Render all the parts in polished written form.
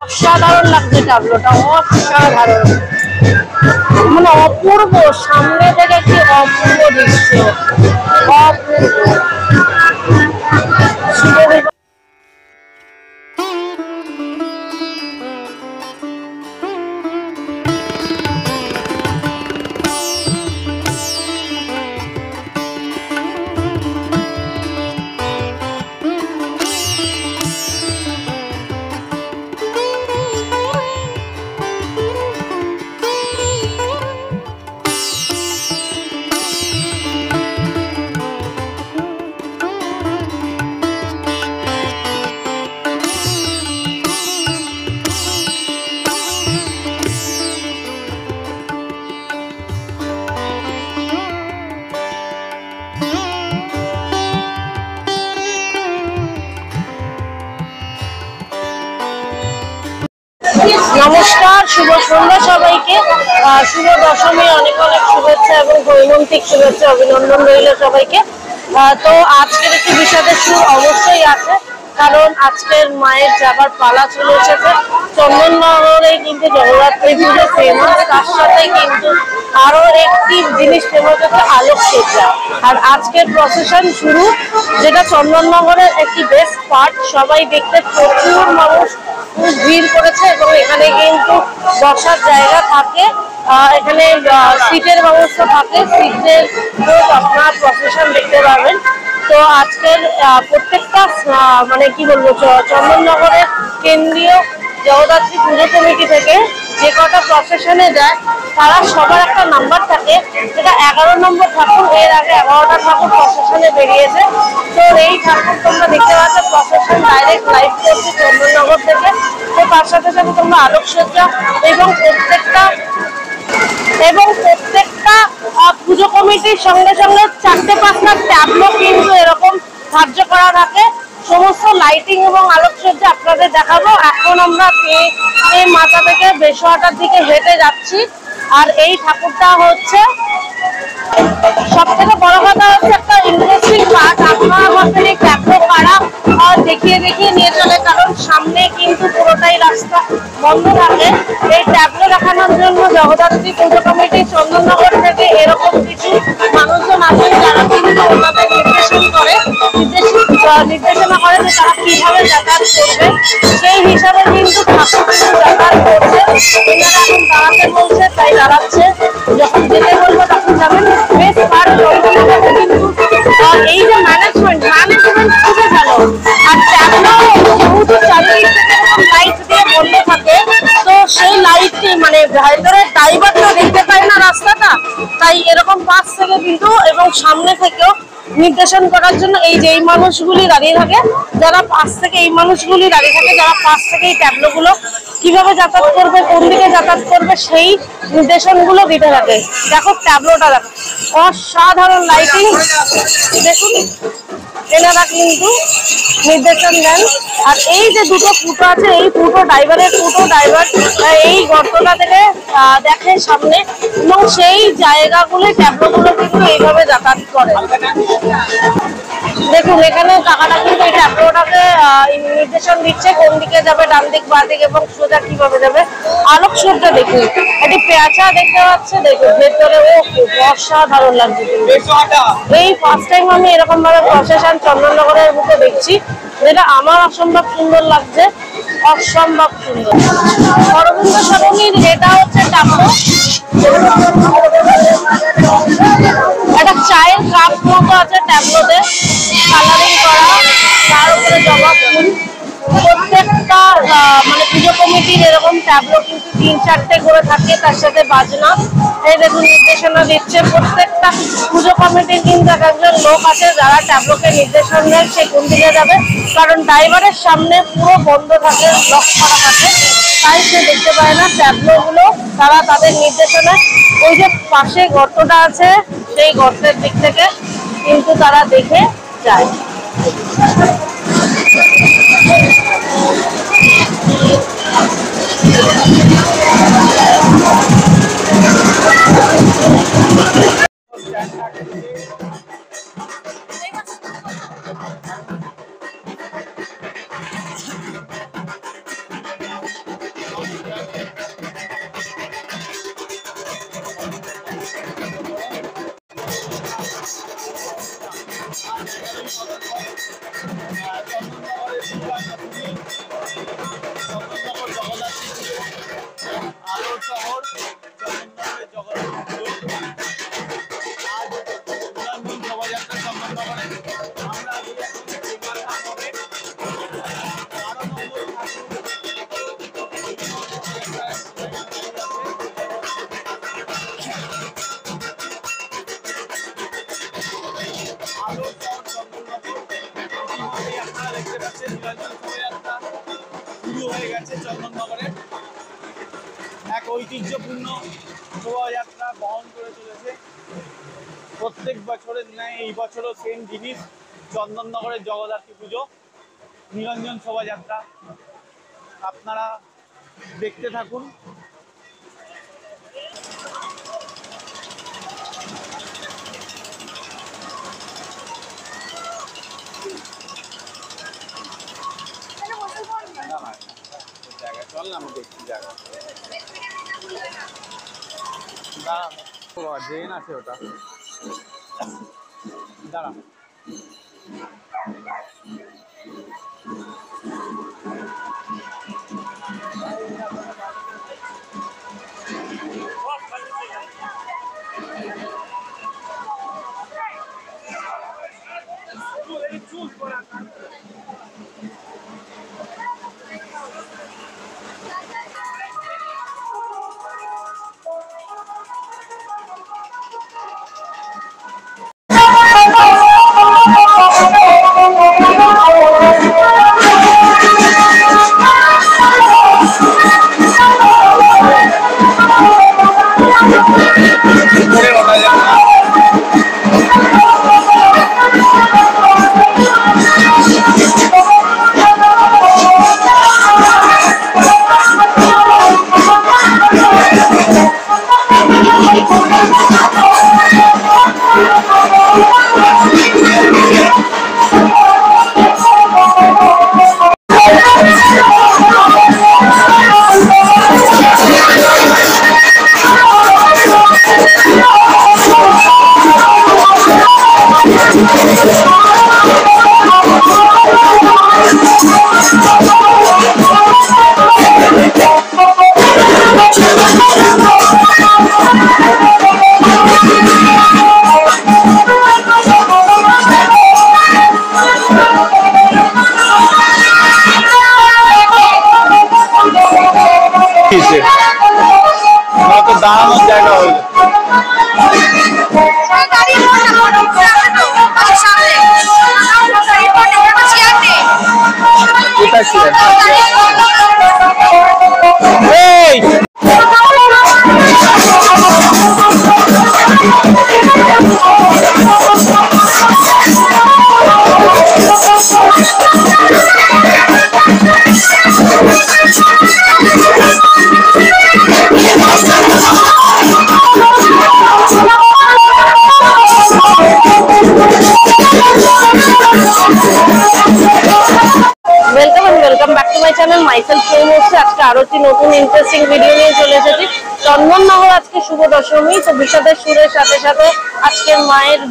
অসাধারণ লাগছে ট্যাবলোটা, অসাধারণ, মানে অপূর্ব, সামনে থেকে কি অপূর্ব দৃশ্য, অপূর্ব। নমস্কার, শুভ সন্ধ্যা সবাইকে। শুভ দশমী, অনেক অনেক শুভেচ্ছা এবং হৈমন্তিক শুভেচ্ছা, অভিনন্দন রইল সবাইকে। তো আজকের একটি বিষাদের সুর অবশ্যই আছে, কারণ আজকের মায়ের যাবার পালা চলে এসেছে। চন্দননগরে কিন্তু জগদ্ধাত্রী পুজো ফেমাস, তার সাথে কিন্তু আরো একটি জিনিস ফেমাস হচ্ছে আলোকসজ্জা। আর আজকের প্রসেশন শুরু, যেটা চন্দননগরের একটি বেস্ট পার্ট। সবাই দেখতে প্রচুর মানুষ খুব ভিড় করেছে এবং এখানে কিন্তু বসার জায়গা থাকে, এখানে সিটের ব্যবস্থা থাকে, সিটের আপনার প্রসেশন দেখতে পাবেন। তো আজকের প্রত্যেকটা মানে কি বলবো, চন্দননগরের কেন্দ্রীয় জগদ্ধাত্রী পুজো কমিটি থেকে যে কটা প্রসেশনে যায় তারা সবার একটা নাম্বার থাকে, যেটা 11 নম্বর ঠাকুর। এর আগে 11টা ঠাকুর প্রসেশনে বেরিয়েছে। তো এই ঠাকুর তোমরা দেখতে পাচ্ছ প্রসেশন ডাইরেক্ট লাইভ করছে চন্দননগর থেকে। তো তার সাথে সাথে তোমরা আলোকসজ্জা এবং প্রত্যেকটা পুজো কমিটির সঙ্গে সঙ্গে 4-5টা ট্যাবলো কিন্তু এরকম ধার্য করা থাকে। সমস্ত লাইটিং এবং আলোকসজ্জা আপনাদের দেখাবো। এখন আমরা মাথা থেকে বেশোয়াটার দিকে হেঁটে যাচ্ছি। আর এই ঠাকুরটা হচ্ছে সব থেকে বড় কথা হচ্ছে একটা ইন্টারেস্টিং পার্ট, আপনারা আমাদের এই ট্যাবলো কারা দেখিয়ে নিয়ে চলে, কারণ সামনে কিন্তু পুরোটাই রাস্তা বন্ধ থাকে। এই ট্যাবলো দেখানোর জন্য জগদ্ধাত্রী পুজো কমিটি চন্দননগর থেকে এরকম কিছু মানুষজন আছেন, যারা কিন্তু ওনাদের নির্দেশনা করে যে তারা কিভাবে যাতায়াত করবে, সেই হিসাবে কিন্তু ঠাকুর যাতায়াত করছে। এনারা এখন দাঁড়াতে বলছে, তাই দাঁড়াচ্ছে, যখন যেতে বলবো তখন যাবেন। বেশ পার কিন্তু এই যে ম্যানেজমেন্ট খুবই ভালো। আর ট্যাবলো যেহেতু চারিদিক থেকে লাইট দিয়ে বন্ধ থাকে, তো সেই লাইটটি মানে ভেতরে ড্রাইভারটা দেখতে পায় না রাস্তাটা, তাই এরকম পাশ থেকে কিন্তু এবং সামনে থেকেও নির্দেশন করার জন্য এই যে মানুষগুলি দাঁড়িয়ে থাকে, যারা পাশ থেকে এই মানুষগুলি দাঁড়িয়ে থাকে, যারা পাশ থেকে এই ট্যাবলোগুলো কিভাবে যাতায়াত করবে, কোন দিকে যাতায়াত করবে, সেই নির্দেশনগুলো দিতে থাকে। দেখো ট্যাবলোটা দেখো, অসাধারণ লাইটিং। দেখুন এনারা কিন্তু নির্দেশন দেন। আর এই যে দুটো ফুটো আছে, এই ড্রাইভার এই গর্তটা থেকে দেখে সামনে, এবং সেই জায়গাগুলো ট্যাবলোগুলো কিন্তু এইভাবে যাতায়াত করে। দেখুন এখানে কাকাটা কিন্তু এই ট্যাবলোটাকে নির্দেশন দিচ্ছে কোন দিকে যাবে, ডান দিক বাঁ দিক এবং সোজা কিভাবে যাবে। আলোকসজ্জা দেখুন, একটি পেঁচা দেখতে পাচ্ছে, দেখুন ভেতরে, ও খুব অসাধারণ লাগছে। এই ফার্স্ট টাইম আমি এরকম ভাবে প্রসেশন চন্দননগরের বুকে দেখছি, যেটা আমার অসম্ভব সুন্দর লাগছে, অসম্ভব সুন্দর। অরবিন্দ সরণির এটা হচ্ছে ট্যাবলো, একটা চায়ের কাপ মতো আছে ট্যাবলোতে, কালারিং করা, তার উপরে জবা ফুল। প্রত্যেকটা মানে পুজো কমিটির এরকম ট্যাবলো কিন্তু 3-4টে করে থাকে, তার সাথে বাজনা। এই দেখুন নির্দেশনা দিচ্ছে। প্রত্যেকটা পুজো কমিটির কিন্তু একজন লোক আছে যারা ট্যাবলোকে নির্দেশন দেয় সে কোন দিকে যাবে, কারণ ড্রাইভারের সামনে পুরো বন্ধ থাকে, লক করা থাকে, তাই সে দেখতে পায় না ট্যাবলোগুলো। তারা তাদের নির্দেশনায় ওই যে পাশে গর্তটা আছে, সেই গর্তের দিক থেকে কিন্তু তারা দেখে যায়। চন্দননগর জগদ্ধাত্রী পুজো, আলোর শহর চন্দননগরের জগদ্ধাত্রী পুজো। আজ নিরঞ্জন শোভাযাত্রা চন্দননগরে। আমরা আগে হবে 12 নম্বর আলোর শহর চন্দননগর। ইতিমধ্যে আপনারা দেখতে পাচ্ছেন নিরঞ্জন শোভাযাত্রা শুরু হয়ে গেছে চন্দননগরে। এক ঐতিহ্যপূর্ণ শোভাযাত্রা বহন করে চলেছে। প্রত্যেক বছরের ন্যায় এই বছরও সেম জিনিস, চন্দননগরের জগদ্ধাত্রী পুজো, নিরঞ্জন শোভাযাত্রা। আপনারা দেখতে থাকুন। চল না, আমি দেখছি জায়গা ড্রেন আছে, ওটা দাঁড়া। দাঁড়ানোর জায়গা হয়ে কোথায় ছিলেন? আজকে আরো একটি নতুন ইন্টারেস্টিং ভিডিও নিয়ে চলে এসেছি। চন্দননগর আজকে শুভ দশমী, তো বিষাদের সুরের সাথে সাথে আজকে মায়ের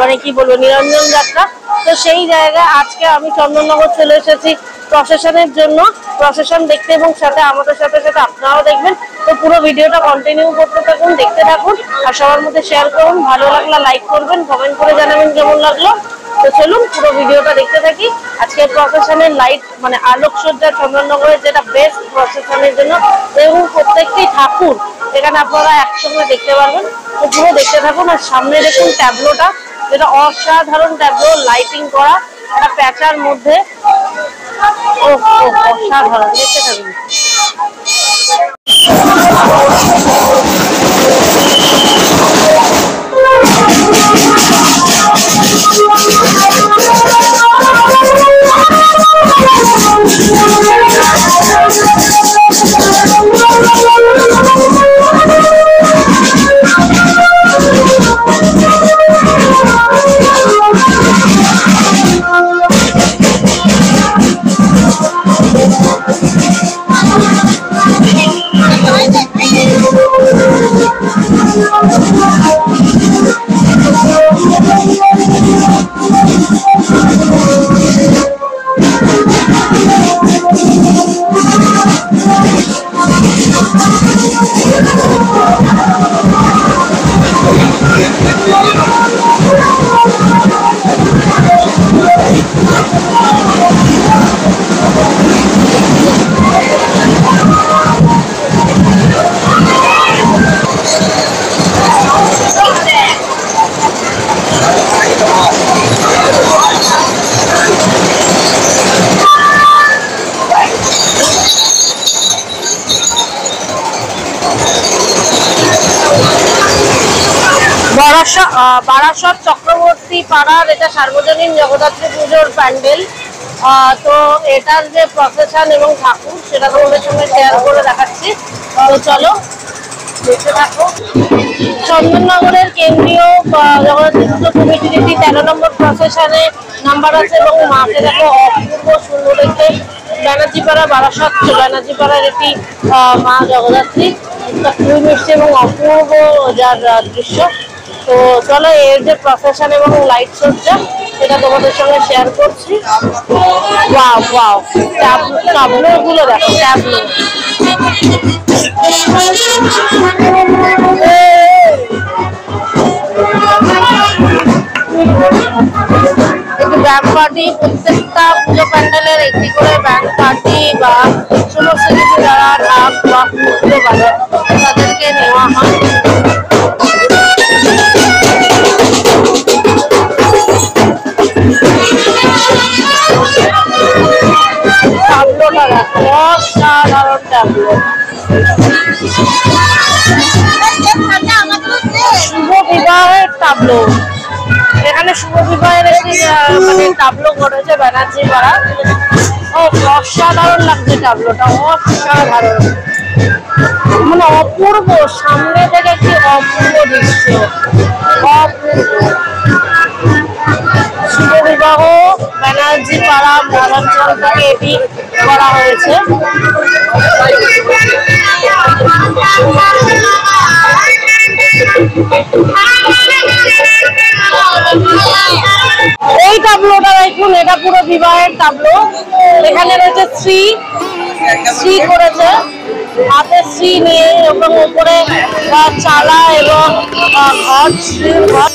মানে কি বলবো নিরঞ্জন যাত্রা। তো সেই জায়গায় আজকে আমি চন্দননগর চলে এসেছি প্রসেশনের জন্য, প্রসেশন দেখতে, এবং সাথে আমাদের সাথে সাথে আপনারাও দেখবেন। তো পুরো ভিডিওটা কন্টিনিউ করতে থাকুন, দেখতে থাকুন, আর সবার মধ্যে শেয়ার করুন। ভালো লাগলে লাইক করবেন, কমেন্ট করে জানাবেন কেমন লাগলো। তো চলুন পুরো ভিডিওটা দেখতে থাকি। আজকে প্রসেশনের লাইট মানে আলোকসজ্জা চন্দননগরের যেটা বেস্ট প্রসেশনের জন্য, এবং প্রত্যেকটি ঠাকুর এখানে আপনারা একসঙ্গে দেখতে পারবেন। তো পুরো দেখতে থাকুন। আর সামনে দেখুন ট্যাবলোটা, যেটা অসাধারণ ট্যাবলো, লাইটিং করা একটা প্যাচার মধ্যে। ও অসাধারণ, দেখতে থাকুন। বারাসত চক্রবর্তী পাড়ার এটা সার্বজনীন জগদ্ধাত্রী পুজোর প্যান্ডেল। তো এটার যে প্রসেশন এবং ঠাকুর সেটা তোমাদের সঙ্গে শেয়ার করে দেখাচ্ছি। তো চলো দেখতে থাকো। চন্দননগরের কেন্দ্রীয় জগদ্ধাত্রী পুজো কমিটির একটি 13 নম্বর প্রসেশনে নাম্বার আছে এবং মাকে দেখো অপূর্ব সুন্দর দেখতে। ব্যানার্জিপাড়া বারাসত ব্যানার্জিপাড়ার একটি মা জগদ্ধাত্রী, খুবই মিষ্টি এবং অপূর্ব যার দৃশ্য। তো চলো এর যে প্রসেশন এবং লাইট সজ্জা সেটা তোমাদের সঙ্গে শেয়ার করছি। ওয়াও ওয়াও, ট্যাবলো গুলো দেখো, ট্যাবলো একটু ব্যান্ড পার্টি, প্রত্যেকটা পুজো প্যান্ডেলের একটি করে ব্যান্ড পার্টি বা সমস্ত কিছু যারা ঢাক বা পুজো বাজার তাদেরকে নেওয়া হয়। ট্যাবলোটা দেখো, অসাধারণ ট্যাবলো। শুভ বিবাহের ট্যাবলো, এখানে শুভ বিবাহের একটি মানে ট্যাবলো করেছে ব্যানার্জি পাড়া। ও অসাধারণ লাগছে ট্যাবলোটা, অসাধারণ, মানে অপূর্ব, সামনে থেকে একটি অপূর্ব দৃশ্য, অপূর্ব। শুভ বিবাহ ব্যানার্জি পাড়া মহাঞ্চল থেকে এটি করা হয়েছে। এই টাবলোটা দেখুন, এটা পুরো বিবাহের টাবলো। এখানে রয়েছে শ্রী করেছে, হাতে শ্রী নিয়ে এবং উপরে চালা এবং ঘট, শ্রীর ঘট।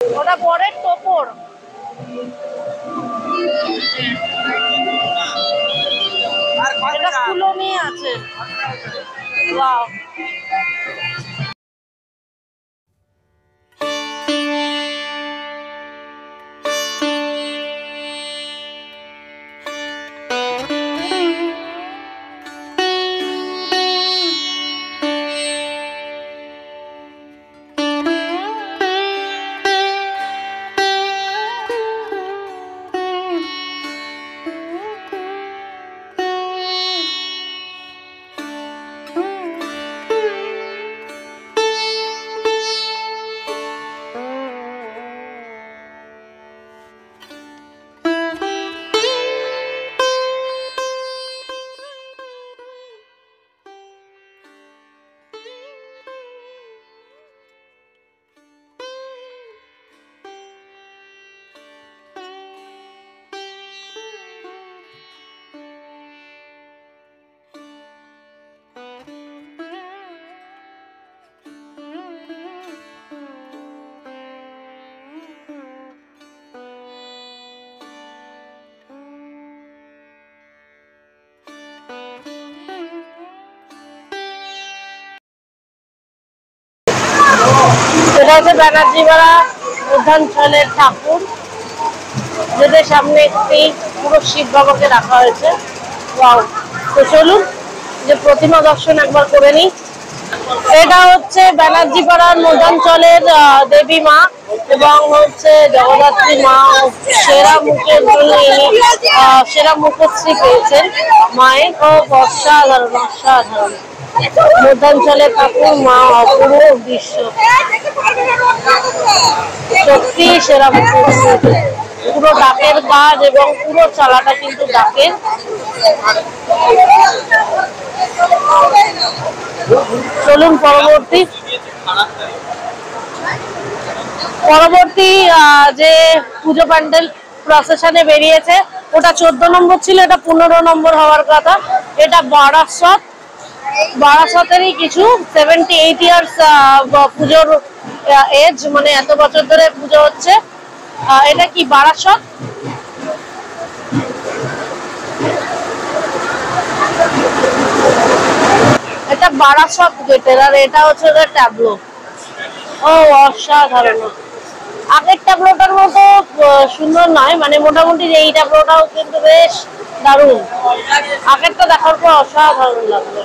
ওটা বরের টোপর, এটা ফুলও নিয়ে আছে। ওয়াও, এটা হচ্ছে ব্যানার্জি পাড়া মধ্যাঞ্চলের ঠাকুর, যেটার সামনে একটি পুরো শিব বাবাকে রাখা হয়েছে। ওয়াও, তো চলুন যে প্রতিমা দর্শন একবার করে নিই। এটা হচ্ছে ব্যানার্জি পাড়ার মধ্যাঞ্চলের দেবী মা এবং হচ্ছে জগদ্ধাত্রী মা। সেরা মুখের জন্য ইনি সেরা মুখশ্রী পেয়েছেন মায়ের। ও অসাধারণ, অসাধারণ মধ্যাঞ্চলের ঠাকুর মা, অপূর্ব দৃশ্য, সত্যি সেরা মুখশ্রী। পুরো ডাকের কাজ এবং পুরো চালাটা কিন্তু ডাকের। চলুন পরবর্তী যে পুজো প্যান্ডেল প্রসেশনে বেরিয়েছে ওটা 14 নম্বর ছিল, এটা 15 নম্বর হওয়ার কথা। এটা বারাসতেরই কিছু 78 ইয়ার্স পুজোর এজ, মানে এত বছর ধরে পুজো হচ্ছে। এটা কি বারাসত? এটা বারাসত গেটের, আর এটা হচ্ছে ওদের ট্যাবলো। ও অসাধারণ! আগের ট্যাবলোটার মতো সুন্দর নয়, মানে মোটামুটি এই ট্যাবলোটাও কিন্তু বেশ দারুণ। আগেরটা দেখার পর অসাধারণ লাগলো।